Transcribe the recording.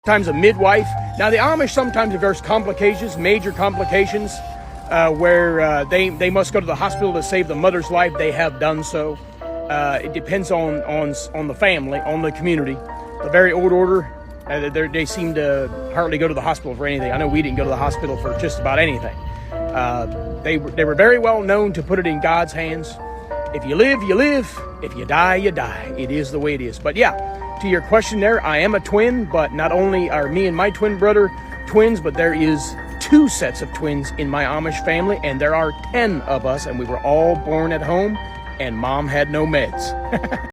Sometimes a midwife. Now the Amish sometimes have various complications, major complications, where they must go to the hospital to save the mother's life. They have done so. It depends on the family, on the community. The very old order, they seem to hardly go to the hospital for anything. I know we didn't go to the hospital for just about anything. They were very well known to put it in God's hands. If you live, you live. If you die, you die. It is the way it is. But yeah, to your question there, I am a twin, but not only are me and my twin brother twins, but there is 2 sets of twins in my Amish family, and there are 10 of us, and we were all born at home, and Mom had no meds.